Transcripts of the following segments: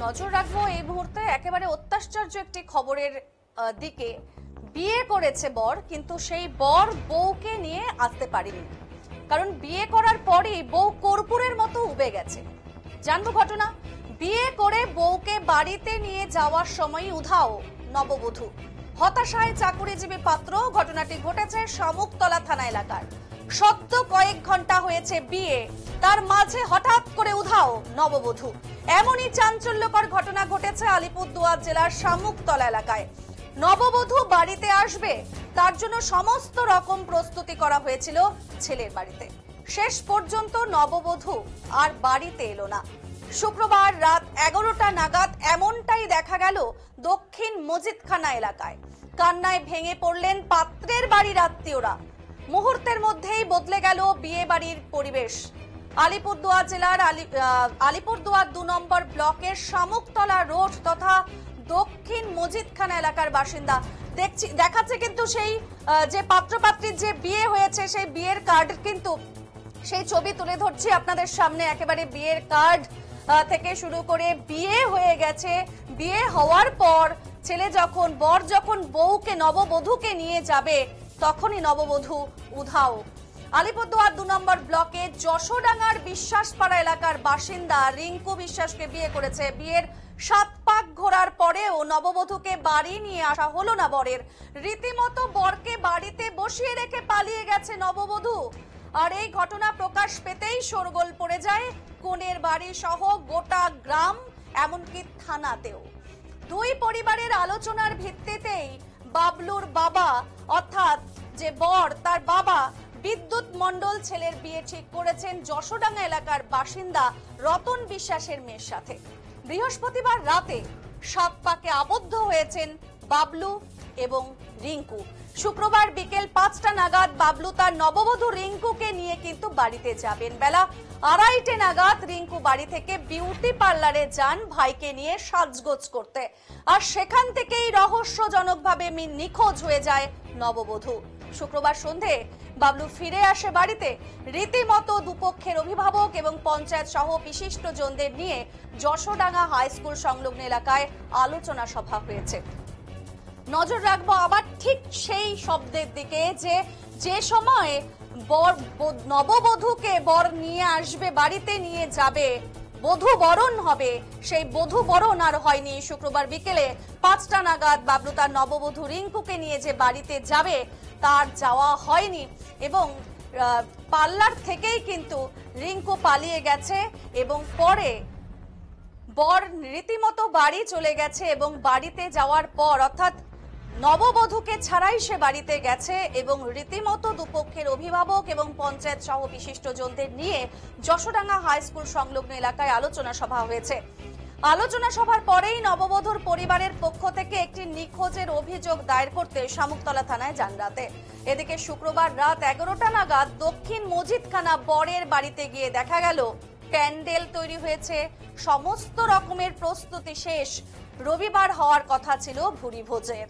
নজর রাখবো এই মুহূর্তে একেবারে অত্যাশ্চর্য একটি খবরের দিকে। বিয়ে করেছে বর, কিন্তু সেই বর বউকে নিয়ে আসতে পারেনি, কারণ বিয়ে করার পরই বউ কর্পূরের মতো উবে গেছে। জানবো ঘটনা। বিয়ে করে বউকে বাড়িতে নিয়ে যাওয়ার সময় উধাও নববধূ। হতাশায় চাকুরিজীবী পাত্র। ঘটনাটি ঘটেছে শামুকতলা থানা এলাকার। সদ্য কয়েক ঘন্টা হয়েছে বিয়ে, তার মাঝে হঠাৎ করে উধাও নববধূ। এমনই চাঞ্চল্যকর ঘটনা ঘটেছে আলিপুরদুয়ার জেলার শামুকতলা এলাকায়। নববধূ বাড়িতে আসবে, তার জন্য সমস্ত রকম প্রস্তুতি করা হয়েছিল ছেলের বাড়িতে। শেষ পর্যন্ত নববধূ আর বাড়িতে এলো না। শুক্রবার রাত 11টা নাগাদ এমনটাই দেখা গেল দক্ষিণ মজিদখানা এলাকায়। কান্নায় ভেঙে পড়লেন পাত্রের বাড়ির আত্মীয়রা। মুহূর্তের মধ্যেই বদলে গেল বিয়ে বাড়ির পরিবেশ। আলিপুরদুয়ার জেলার আলিপুরদুয়ার 2 নম্বর ব্লকের শামুকতলা রোড তথা দক্ষিণ মজিদখানা এলাকার বাসিন্দা। দেখাচ্ছে কিন্তু সেই যে পাত্রপাত্রীর যে বিয়ে হয়েছে সেই বিয়ের কার্ড, কিন্তু সেই ছবি তুলে ধরছি আপনাদের সামনে। একেবারে বিয়ের কার্ড থেকে শুরু করে বিয়ে হয়ে গেছে। বিয়ে হওয়ার পর বর যখন বউকে নববধূকে নিয়ে যাবে, তখনই নববধূ উধাও। আলিপুরদুয়ার 2 নম্বর ব্লকে যশোডাঙ্গার বিশ্বাসপাড়া এলাকার বাসিন্দা রিঙ্কু বিশ্বাসকে বিয়ে করেছে। বিয়ের 7 পাক ঘোরার পরেও নববধূকে বাড়ি নিয়ে আসা হলো না বরের। রীতিমতো বরকে বাড়িতে বসিয়ে রেখে পালিয়ে গেছে নববধূ। আর এই ঘটনা প্রকাশ পেতেই শোরগোল পড়ে যায় কনের বাড়ি সহ গোটা গ্রাম, এমনকি থানাতেও। দুই পরিবারের আলোচনার ভিত্তিতেই বাবলুর বাবা, অর্থাৎ যে বর তার বাবা বিদ্যুৎ মণ্ডল ছেলের বিয়ে ঠিক করেছেন যশোডাঙ্গা এলাকার বাসিন্দা রতন বিশ্বাসের মেয়ের সাথে। বৃহস্পতিবার রাতে 7 পাকে আবদ্ধ হয়েছেন বাবলু এবং রিঙ্কু। শুক্রবার বিকেল 5টা নাগাদ বাবলু তার নববধূ রিঙ্কুকে নিয়ে কিন্তু বাড়িতে যাবেন। বেলা 2:30 নাগাদ রিঙ্কু বাড়ি থেকে বিউটি পার্লারে যান ভাইকে নিয়ে সাজগোজ করতে। আর সেখান থেকেই রহস্যজনকভাবে নিখোঁজ হয়ে যায় নববধূ। শুক্রবার সন্ধে বাবলু ফিরে আসে বাড়িতে। রীতিমতো দুপক্ষের অভিভাবক এবং পঞ্চায়েত সহ বিশিষ্ট জনদের নিয়ে যশোডাঙ্গা হাই স্কুল সংলগ্ন এলাকায় আলোচনা সভা হয়েছে। নজর রাখবো আবার ঠিক সেই শব্দের দিকে, যে সময় নববধূকে বর নিয়ে আসবে, বাড়িতে নিয়ে যাবে, বধূ বরণ হবে, সেই বধূ বরণ আর হয়নি। শুক্রবার বিকেলে 5টা নাগাদ বাবলু তার নববধূ রিঙ্কুকে নিয়ে যে বাড়িতে যাবে, তার যাওয়া হয়নি এবং পার্লার থেকেই কিন্তু রিঙ্কু পালিয়ে গেছে এবং পরে বর রীতিমতো বাড়ি চলে গেছে এবং বাড়িতে যাওয়ার পর, অর্থাৎ নববধূকে ছাড়াই সে বাড়িতে গেছে এবং রীতিমতো দুপক্ষের অভিভাবক এবং পঞ্চায়েত সহ বিশিষ্ট জনদের নিয়ে যশোডাঙ্গা হাই স্কুল সংলগ্ন এলাকায় আলোচনা সভা হয়েছে। আলোচনা সভার পরেই নববধূর পরিবারের পক্ষ থেকে একটি নিখোঁজের অভিযোগ দায়ের করতে শামুকতলা থানায় যান রাতে। এদিকে শুক্রবার রাত 11টা নাগাদ দক্ষিণ মজিদখানা বরের বাড়িতে গিয়ে দেখা গেল প্যান্ডেল তৈরি হয়েছে, সমস্ত রকমের প্রস্তুতি শেষ। রবিবার হওয়ার কথা ছিল ভুরি ভোজের।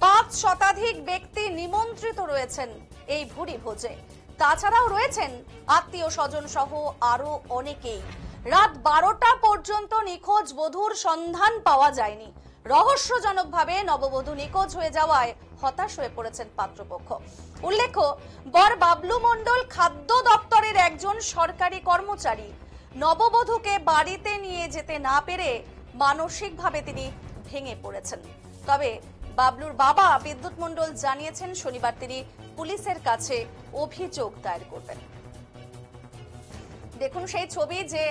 5 শতাধিক ব্যক্তি নিমন্ত্রিত রয়েছেন এই ভুরি ভোজে। তাছাড়াও রয়েছেন আত্মীয় স্বজন সহ আরো অনেকেই। রাত 12টা পর্যন্ত নিখোঁজ বধূর সন্ধান পাওয়া যায়নি। রহস্যজনকভাবে নববধূ নিখোঁজ হয়ে যাওয়ায় হতাশ হয়ে পড়েছেন পাত্রপক্ষ। উল্লেখ্য, বর বাবলু মণ্ডল খাদ্য দপ্তরের একজন সরকারি কর্মচারী। নববধূকে বাড়িতে নিয়ে যেতে না পেরে মানসিকভাবে তিনি ভেঙে পড়েছেন। তবে বাবলুর বাবা বিদ্যুৎ মণ্ডল জানিয়েছেন শনিবার তিনি পুলিশের কাছে অভিযোগ দায়ের করবেন। দেখুন সেই ছবি, যে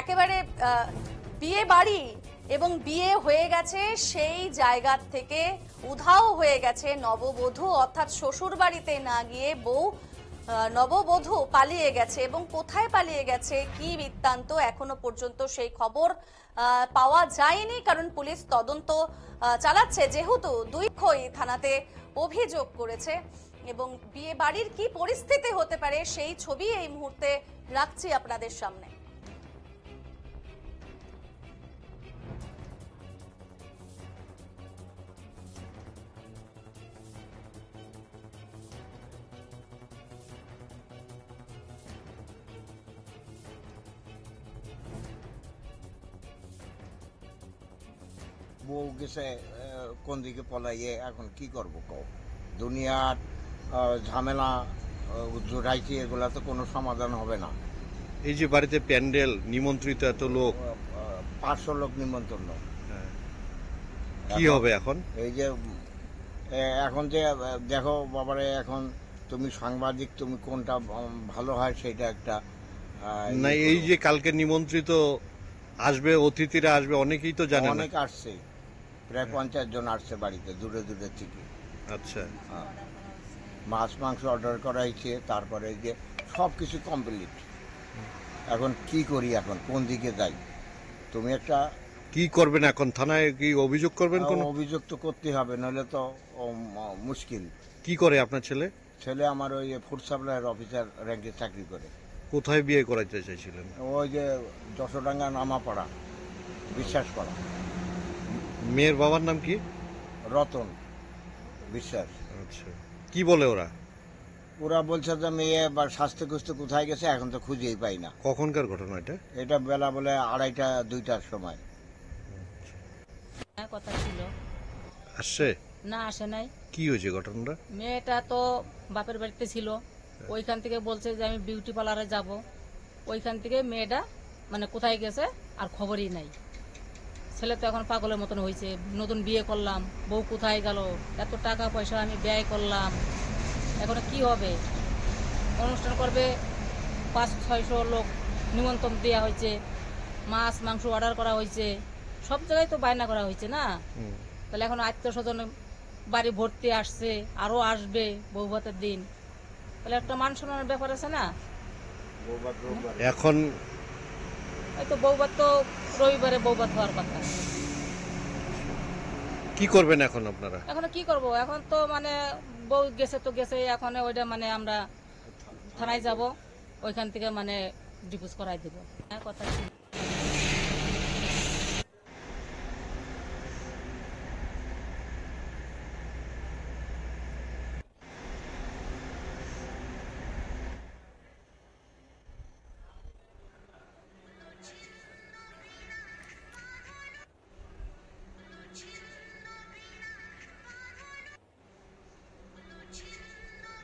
একেবারে বিয়ে বাড়ি এবং বিয়ে হয়ে গেছে সেই জায়গা থেকে উধাও হয়ে গেছে নববধূ, অর্থাৎ শ্বশুর বাড়িতে না গিয়ে নববধূ পালিয়ে গেছে। এবং কোথায় পালিয়ে গেছে, কি বৃত্তান্ত, এখনো পর্যন্ত সেই খবর পাওয়া যায়নি, কারণ পুলিশ তদন্ত চালাচ্ছে, যেহেতু দুই পক্ষই থানাতে অভিযোগ করেছে। এবং বিয়ে বাড়ির কি পরিস্থিতি হতে পারে সেই ছবি এই মুহূর্তে রাখছি আপনাদের সামনে। বউ গেছে কোন দিকে পলাইয়ে, এখন কি করব কও? দুনিয়ার ঝামেলা জোড়াইছি, এগুলা তো কোনো সমাধান হবে না। এই যে বাড়িতে প্যান্ডেল, নিমন্ত্রিত এত লোক, 500 লোক নিমন্ত্রণ। কি হবে এখন? এই যে এখন যে দেখো বাবারে, এখন তুমি সাংবাদিক, তুমি কোনটা ভালো হয় সেটা একটা না, এই যে কালকে নিমন্ত্রিত আসবে, অতিথিরা আসবে, অনেকেই তো জানে না। অনেক আসছে, প্রায় 50 জন আসছে বাড়িতে, দূরে দূরে থেকে। আচ্ছা, মাছ মাংস অর্ডার করা হয়েছে, তারপরে যে সব কিছু কমপ্লিট। এখন কি করি, এখন কোন দিকে যাই? তুমি একটা কি করবেন এখন? থানায় কি অভিযোগ করবেন? কোন অভিযোগ তো করতে হবে, নইলে তো মুশকিল। কি করে আপনার ছেলে? ছেলে আমার ওই ফুড সাপ্লাইয়ের অফিসার র্যাঙ্কে চাকরি করে। কোথায় বিয়ে করাইতে চাইছিলেন? ওই যে যশোডাঙ্গা নামাপাড়া, বিশ্বাস করা। মেয়ের বাবার নাম কি? রতন বিশ্বাস। আচ্ছা, কি বলে ওরা? ওরা বলছে যে মেয়ে বা স্বাস্থ্য কুস্থ কোথায় গেছে, এখন তো খুঁজেই পাই না। কখনকার ঘটনা এটা? এটা বেলা বলে 2:30 2টার সময়। কথা ছিল আসছে? না, আসে নাই। কি হয়েছে ঘটনাটা? মেয়েটা তো বাপের বাড়িতে ছিল, ওইখান থেকে বলছে যে আমি বিউটি পার্লারে যাব। ওইখান থেকে মেয়েটা মানে কোথায় গেছে আর খবরই নাই। ছেলে তো এখন পাগলের মতন হয়েছে, নতুন বিয়ে করলাম, বউ কোথায় গেল, এত টাকা পয়সা আমি ব্যয় করলাম, এখন কি হবে? অনুষ্ঠান করবে, 500-600 লোক নিমন্ত্রণ দেওয়া হয়েছে, মাছ মাংস অর্ডার করা হয়েছে, সব জায়গায় তো বায়না করা হয়েছে না। তাহলে এখন আত্মীয় স্বজন বাড়ি ভর্তি আসছে, আরো আসবে বউ ভাতের দিন, তাহলে একটা মান সম্মানের ব্যাপার আছে না। এখন এই তো বউভাত তো রবিবারে বউভাত হওয়ার কথা। কি করবেন এখন আপনারা? এখন কি করব? এখন তো মানে বউ গেছে তো গেছে, এখন ওইটা মানে আমরা থানায় যাব, ওইখান থেকে মানে ডিপোজ করাই দেবো। কথা ছিল।